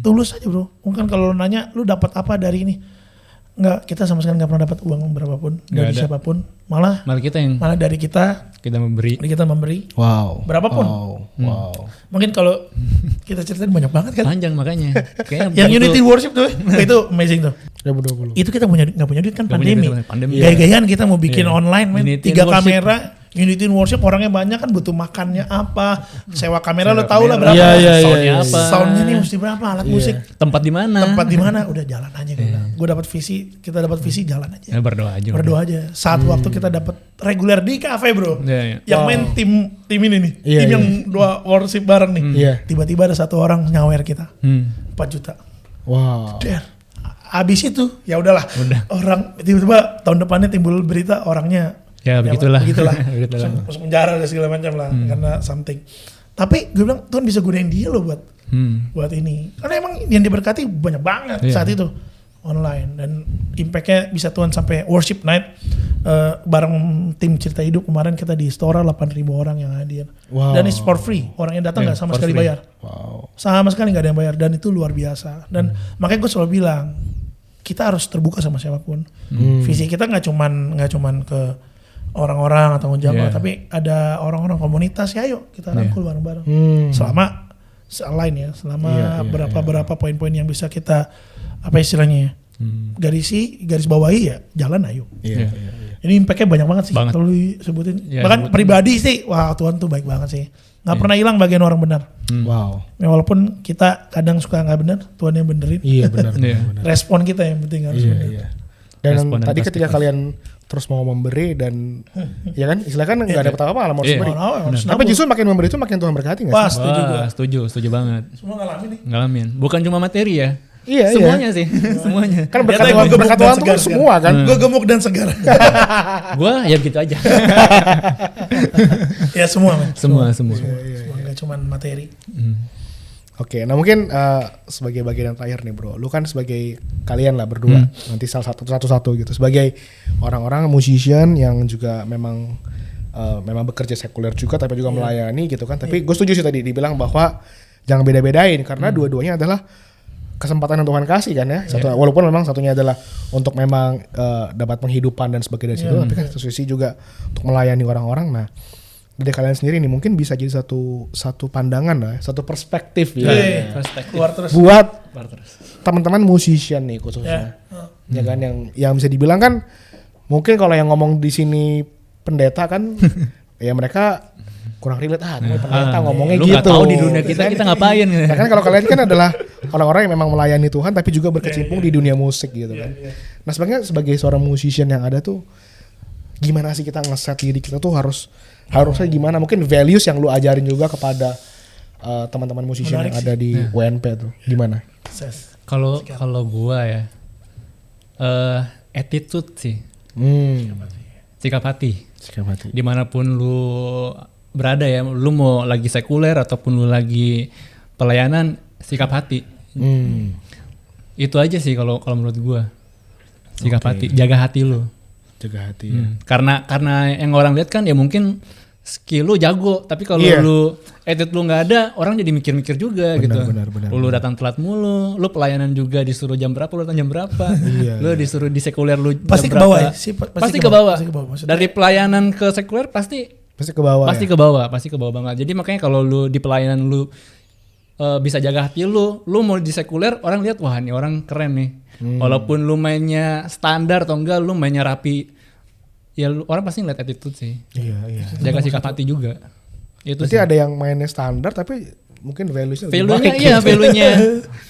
tulus aja bro. Mungkin kalau nanya lu dapat apa dari ini? Enggak, kita sama sekali nggak pernah dapat uang berapapun dari siapapun. Malah dari kita memberi. Wow. Berapapun. Wow. Mungkin kalau kita ceritain banyak banget kan. Panjang makanya. Yang Unity Worship tuh, itu amazing tuh. 2020. Itu kita nggak punya duit kan, pandemi. Pandemi. Gaya-gayaan kita mau bikin online, men. Unity 3 Worship. kamera. Unity Worship orangnya banyak kan, butuh makannya apa, sewa kamera lo tau lah berapa, soundnya apa, soundnya nih mesti berapa, alat musik, tempat di mana, udah jalan aja gue dapat visi, kita dapat visi, jalan aja, berdoa aja. Saat waktu kita dapat reguler di kafe bro, yang main tim ini nih, tim yang 2 worship bareng nih, tiba-tiba ada 1 orang nyawer kita, 4 juta, wow. Abis itu ya udahlah, orang tiba-tiba tahun depannya timbul berita orangnya begitulah. Masuk penjara dan segala macam lah karena something. Tapi gue bilang Tuhan bisa gunain dia loh buat ini. Karena emang yang diberkati banyak banget saat itu online, dan impactnya bisa Tuhan sampai worship night bareng tim Cerita Hidup kemarin kita di Stora 8.000 orang yang hadir. Wow. Dan it's for free. Orangnya datang nggak sama sekali bayar. Wow. Sama sekali nggak ada yang bayar, dan itu luar biasa. Dan makanya gue selalu bilang kita harus terbuka sama siapapun. Visi kita nggak cuman ke orang-orang atau jamaah, tapi ada orang-orang komunitas ya, ayo kita rangkul bareng-bareng. Selama berapa poin-poin yang bisa kita apa istilahnya garis bawahi ya, jalan ayo. Ini impactnya banyak banget sih kalau disebutin. Bahkan pribadi sih, wah Tuhan tuh baik banget sih. Nggak pernah hilang bagian orang benar. Wow. Ya, walaupun kita kadang suka nggak benar, Tuhan yang benerin. Iya benar. Respon kita yang penting harus benar. Dan tadi ketika kalian terus mau memberi dan ya kan istilah kan nggak ada apa-apa lah mau memberi. Tapi justru makin memberi itu makin Tuhan berkati nggak sih? Setuju banget. Semua ngalamin. Bukan cuma materi ya. Iya, semuanya sih, semuanya. Kan berkat Tuhan tuh semua kan. Gue gemuk dan segar. Gue ya begitu aja. Ya semua. Nggak cuma materi. Oke, nah mungkin sebagai bagian yang terakhir nih bro, lu kan sebagai kalian lah berdua, nanti salah satu gitu, sebagai orang-orang musician yang juga memang bekerja sekuler juga, tapi juga melayani gitu kan. Tapi gue setuju sih tadi dibilang bahwa jangan beda-bedain karena dua-duanya adalah kesempatan yang Tuhan kasih kan ya. Walaupun memang satunya adalah untuk memang dapat penghidupan dan sebagainya dari situ, tapi kan satu sisi juga untuk melayani orang-orang. Nah, dari kalian sendiri nih mungkin bisa jadi satu pandangan lah, satu perspektif ya. Buat teman-teman musician nih khususnya. Ya kan yang bisa dibilang kan mungkin kalau yang ngomong di sini pendeta kan ya mereka kurang relate pendeta ngomongnya lu gitu. Lu gak tahu di dunia kita ngapain. Nah kan kalau kalian kan adalah orang-orang yang memang melayani Tuhan tapi juga berkecimpung di dunia musik gitu kan. Nah sebagai seorang musician yang ada tuh gimana sih kita ngeset diri kita tuh harusnya gimana, mungkin values yang lu ajarin juga kepada teman-teman musisi yang Menarik ada di WNP tuh? Gimana? Ses. Kalau gua ya attitude sih, sikap hati. Sikap hati. Dimanapun lu berada ya, lu mau lagi sekuler ataupun lu lagi pelayanan, sikap hati. Itu aja sih kalau menurut gua. Sikap hati, jaga hati lu. Jaga hati ya. Karena yang orang lihat kan ya mungkin skill lu jago, tapi kalau lu attitude lu nggak ada, orang jadi mikir-mikir juga gitu. Benar. Lu datang telat mulu, lu pelayanan juga disuruh jam berapa, lu datang jam berapa. Lu disuruh di sekuler lu Pasti jam ke bawah berapa. ya? Pasti ke bawah. Maksudnya, Dari pelayanan ke sekuler pasti ke bawah. pasti ke bawah, pasti ke bawah banget. Jadi makanya kalau lu di pelayanan lu bisa jaga hati lu mau di sekuler, orang lihat wah ini orang keren nih. Walaupun lu mainnya standar atau enggak, lu mainnya rapi, ya orang pasti ngeliat attitude sih. Iya. Jaga sikap hati juga. Itu Berarti sih. ada yang mainnya standar tapi mungkin values-nya lebih Value-nya baik. iya, value-nya.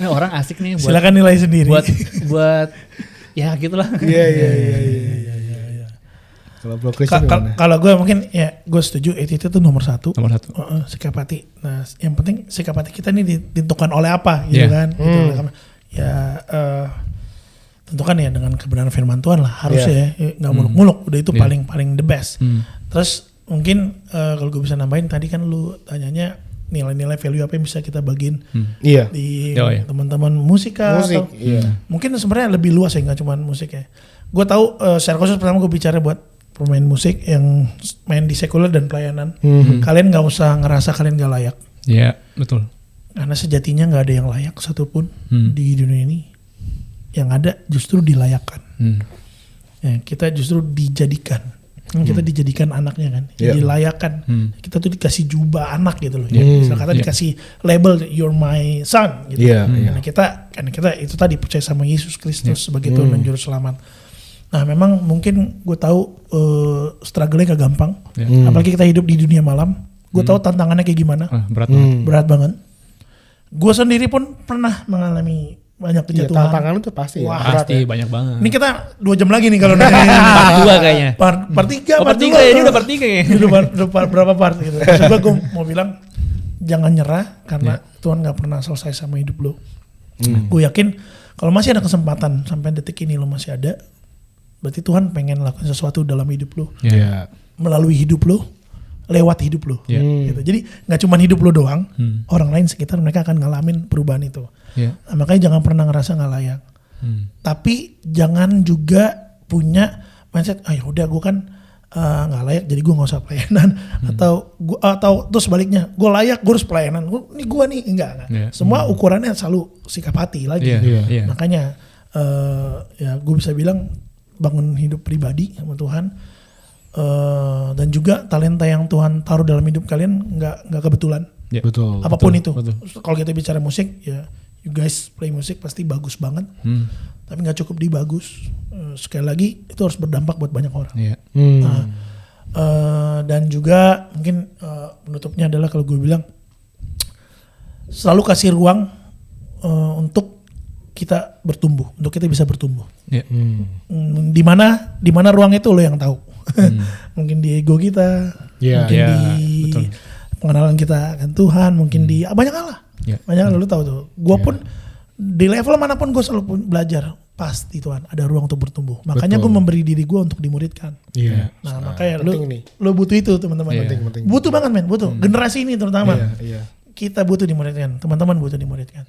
Nah, orang asik nih buat silakan nilai sendiri. buat ya gitulah. Iya. Kalau Bro Christian gimana? Kalau gue mungkin ya gue setuju attitude itu nomor satu. Nomor satu. Sikap hati. Nah yang penting sikap hati kita ini ditentukan oleh apa gitu kan. Gitu. Ya tentukan ya dengan kebenaran firman Tuhan lah harusnya ya nggak muluk-muluk. Udah itu paling the best. Terus mungkin kalau gue bisa nambahin tadi kan lu tanyanya nilai-nilai value apa yang bisa kita bagiin di teman-teman musika atau mungkin sebenarnya lebih luas ya nggak cuma musik ya. Gue tahu secara khusus pertama gue bicara buat pemain musik yang main di sekuler dan pelayanan. Kalian nggak usah ngerasa kalian nggak layak. Iya betul. Karena sejatinya nggak ada yang layak satupun di dunia ini. Yang ada justru dilayakkan. Ya, kita justru dijadikan. Kita dijadikan anaknya kan. Dilayakkan. Kita tuh dikasih jubah anak gitu loh. Misalnya kata dikasih label you're my son gitu. Karena kita itu tadi percaya sama Yesus Kristus sebagai Tuhan dan Juru Selamat. Nah memang mungkin gue tahu struggle-nya gak gampang. Apalagi kita hidup di dunia malam. Gue tahu tantangannya kayak gimana. Berat banget. Gue sendiri pun pernah mengalami banyak kejatuhan. Tantangan itu pasti ya. Pasti banyak banget. Ini kita 2 jam lagi nih kalau nanya. Part 2 kayaknya. Part 3. Part 3 ya, ini udah part 3 ya. Udah berapa part gitu. Coba gue mau bilang jangan nyerah karena Tuhan gak pernah selesai sama hidup lo. Gue yakin kalau masih ada kesempatan sampai detik ini lo masih ada, berarti Tuhan pengen lakukan sesuatu dalam hidup lo. Melalui hidup lo, lewat hidup lo. Gitu. Jadi gak cuma hidup lo doang, orang lain sekitar mereka akan ngalamin perubahan itu. Nah, makanya jangan pernah ngerasa gak layak. Tapi jangan juga punya mindset, udah gue kan gak layak jadi gue gak usah pelayanan. Atau terus sebaliknya, gue layak gue harus pelayanan. Ini gue nih, enggak. Semua ukurannya selalu sikap hati lagi. Makanya ya gue bisa bilang bangun hidup pribadi sama Tuhan. Dan juga talenta yang Tuhan taruh dalam hidup kalian nggak kebetulan. Betul. Apapun itu. Kalau kita bicara musik ya, you guys play musik pasti bagus banget. Tapi nggak cukup di bagus. Sekali lagi itu harus berdampak buat banyak orang. Nah, dan juga mungkin penutupnya adalah kalau gue bilang selalu kasih ruang untuk kita bertumbuh, untuk kita bisa bertumbuh. Di mana ruang itu lo yang tahu. Mungkin di ego kita, mungkin di pengenalan kita akan Tuhan, mungkin di banyak hal lah. Banyak hal lo tahu tuh. Gue pun di level manapun gue selalu belajar. Pasti Tuhan ada ruang untuk bertumbuh. Makanya gue memberi diri gue untuk dimuridkan. Nah makanya lo butuh itu teman-teman. Penting. Butuh banget men, butuh. Generasi ini terutama. Kita butuh dimuridkan, teman-teman butuh dimuridkan.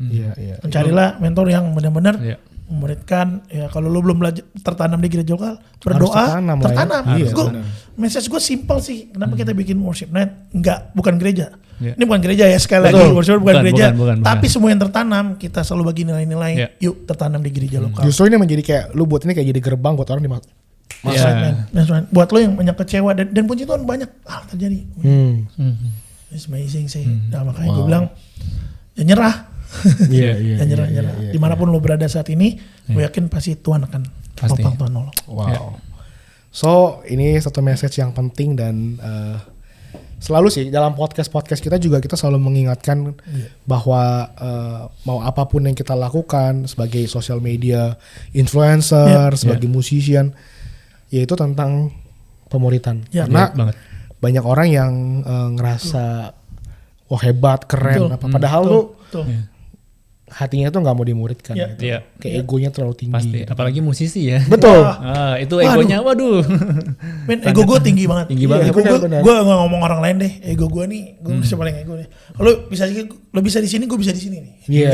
Mencarilah mentor yang benar-benar memuridkan. Ya kalau lo belum belajar tertanam di gereja lokal, berdoa, tertanam. Message gue simple sih. Kenapa kita bikin worship night? Bukan gereja. Ini bukan gereja ya, sekali lagi worship bukan gereja. Bukan. Tapi semua yang tertanam kita selalu bagi nilai-nilai. Yuk tertanam di gereja lokal. Justru ini menjadi kayak lu buat ini kayak jadi gerbang buat orang dimasuk. Buat lo yang banyak kecewa dan puji Tuhan banyak hal terjadi. It's amazing sih. Nah makanya gue bilang ya nyerah. Nyerah. Dimanapun lo berada saat ini, gue yakin pasti Tuhan akan topang Tuhan nolong. So ini satu message yang penting dan selalu sih dalam podcast kita juga kita selalu mengingatkan bahwa mau apapun yang kita lakukan sebagai social media influencer, sebagai musician, yaitu tentang pemuritan. Karena banyak orang yang ngerasa wah hebat, keren, Betul. apa. Padahal tuh Tuh. hatinya tuh nggak mau dimuridkan. Iya. Gitu. Iya. Kayak egonya terlalu tinggi. Pasti, gitu. apalagi musisi ya. Betul. Itu egonya waduh. Men, ego gue tinggi banget. Tinggi banget. Ego Benar-benar. gue gak ngomong orang lain deh. Ego gue nih, gue bisa paling ego nih. Lo bisa di sini, gue bisa di sini nih. Iya.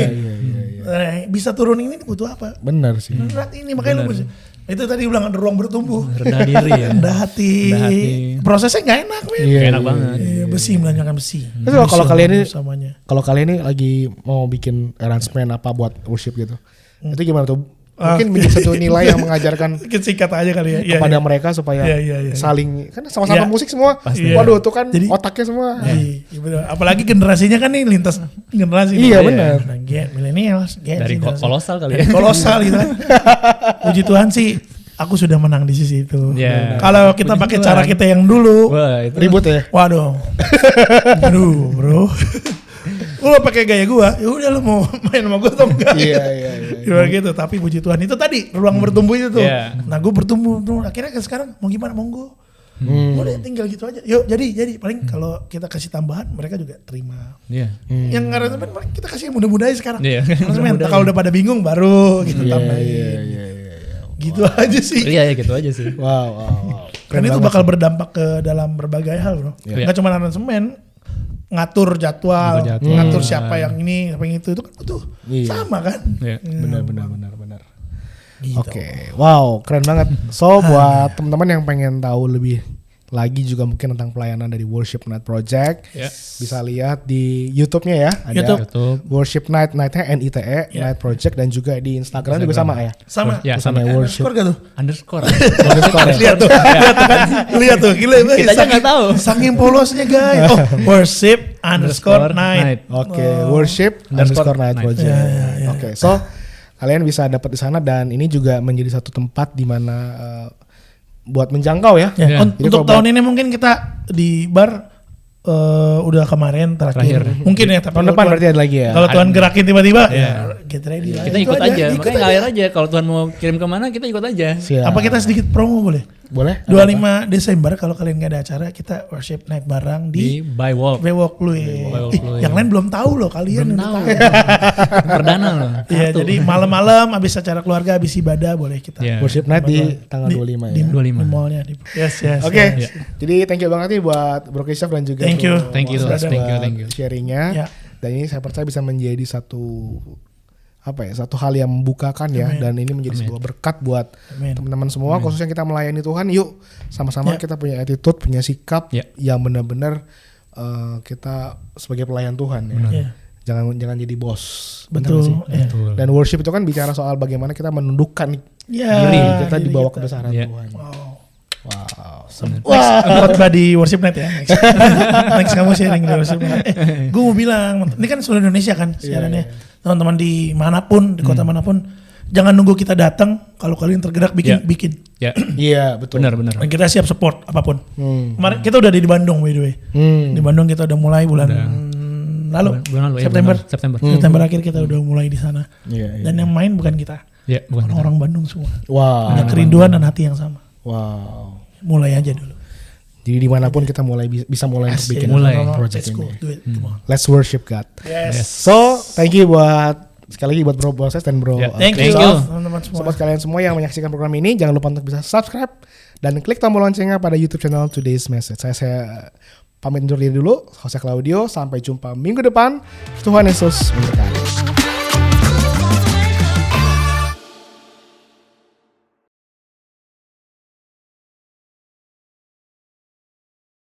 Bisa turun ini butuh apa? Benar sih. Berat ini makanya lo bisa. Itu tadi bilang ada ruang bertumbuh. Rendah diri ya. Rendah hati. Rendah hati. Prosesnya nggak enak, men. Iya, Enak banget. Iya, besi melanjutkan besi. Terus kalau kalian ini samanya. kalau kalian ini lagi mau bikin arrangement apa buat worship gitu, itu gimana tuh? Mungkin menjadi satu nilai yang mengajarkan Sedikit singkat aja kali ya. Iya, kepada iya. mereka supaya Iya. saling kan sama-sama Iya. musik semua. Pasti. Waduh tuh kan Jadi- otaknya semua. Iya, bener. Apalagi generasinya kan nih lintas generasi. Iya, nih. benar. Nah, milenials, Gen Dari Z, dan- kolosal kali dari ya. kolosal gitu kan. Puji Tuhan sih, aku sudah menang di sisi itu. Iya. Kalau kita Puji pakai Tuhan. cara kita yang dulu, Wah, itu Ribut ya. waduh, aduh bro, lu pakai gaya gua, ya udah lu mau main sama gua atau enggak? Iya. Gimana gitu, tapi puji Tuhan itu tadi ruang bertumbuh itu tuh. Iya. Nah gue bertumbuh, tuh. Akhirnya kan sekarang mau gimana monggo. Udah tinggal gitu aja. Yuk jadi paling kalau kita kasih tambahan mereka juga terima. Iya. Yang aransemen paling kita kasih yang muda-muda aja sekarang. Iya. Aransemen, Muda-muda kalau udah pada bingung baru kita tambahin. Iya. Gitu aja sih. Iya, gitu aja sih. Wow. Kan itu bakal berdampak ke dalam berbagai hal bro. Iya. Nggak cuma aransemen, ngatur jadwal, Ngatur jadwal. ngatur siapa yang ini, apa yang itu kan butuh Iya. sama kan. Iya. Benar. Gitu. Oke, wow, keren banget. So buat teman-teman yang pengen tahu lebih lagi juga mungkin tentang pelayanan dari Worship Night Project, Ya. bisa lihat di YouTube-nya ya. Ada YouTube. Worship Night, Night-nya NITE, Ya. Night Project, dan juga di Instagram juga sama ya. Sama. Ya, Sama sama. worship. Skor gak tuh? Underscore. Underscore ya. Lihat tuh, lihat tuh, gila. Kita aja nggak tahu. Saking polosnya guys. Oh, worship underscore night. Oke, Worship underscore Night Night. Project. Ya. Oke, so kalian bisa dapat di sana dan ini juga menjadi satu tempat di mana buat menjangkau ya. Ya, Ya. Jadi untuk kalau tahun ini mungkin kita di bar udah kemarin terakhir. Mungkin ya, tapi tahun kalau depan Tuhan- berarti ada lagi ya. Kalau Tuhan gerakin tiba-tiba, Iya. ya get ready lah. Kita Itu ikut aja. ikut Makanya ngalir aja. Kalau Tuhan mau kirim kemana, kita ikut aja. Siap. Apa kita sedikit promo boleh? Boleh? 25 Desember kalau kalian nggak ada acara, kita worship night bareng Di di By Walk. Bewok Lui. Bewok Lui. Yang lain belum tahu loh, kalian Belum udah tahu. tahu. Perdana loh. Iya, Satu. jadi malam-malam habis acara keluarga, habis ibadah boleh kita. Iya. Worship Night di tanggal 25 Di ya. 25. mallnya. Yes. Oke, yes. jadi thank you banget nih buat Bro Christoph dan juga Thank you. Bro Thank you, Moses thank you, buat thank you. sharingnya. Ya. Dan ini saya percaya bisa menjadi satu satu hal yang membukakan ya, Amin. dan ini menjadi sebuah berkat buat Amin. teman-teman semua, khususnya kita melayani Tuhan. Yuk sama-sama Ya. kita punya attitude, punya sikap Ya. yang benar-benar kita sebagai pelayan Tuhan ya. Ya. Jangan jadi bos. Benar nggak Betul. sih? Ya. Betul. Dan worship itu kan bicara soal bagaimana kita menundukkan Ya, diri kita di diri bawah kita. kebesaran Ya. Tuhan. Wow. Wow. Next khotbah di worship night ya. Next kamu sharing di worship night. Gue mau bilang, ini kan seluruh Indonesia kan siarannya. Teman-teman di manapun, di kota manapun, jangan nunggu kita datang. Kalau kalian tergerak Ya. bikin. Ya. Iya, betul. Benar. Dan kita siap support apapun. Hmm. Kemarin kita udah di Bandung by the way. Di Bandung kita udah mulai bulan lalu. Bulan lalu ya, September. bulan September. September akhir kita udah mulai di sana. Iya, iya. Dan yang main bukan kita, Ya, bukan kita. orang Bandung semua. Wow. Punya kerinduan dan hati yang sama. Wow. Mulai aja dulu. Jadi dimanapun kita bisa mulai untuk bikin mulai. project Let's go, ini. do it. Come on. Let's worship God. Yes. So, thank you sekali lagi buat Bro Moses dan Bro Ya, Thank you, Christoph. teman-teman semua. Sobat kalian semua yang menyaksikan program ini, jangan lupa untuk bisa subscribe dan klik tombol loncengnya pada YouTube channel Today's Message. Saya pamit undur diri dulu, Jose Claudio. Sampai jumpa minggu depan. Tuhan Yesus memberkati.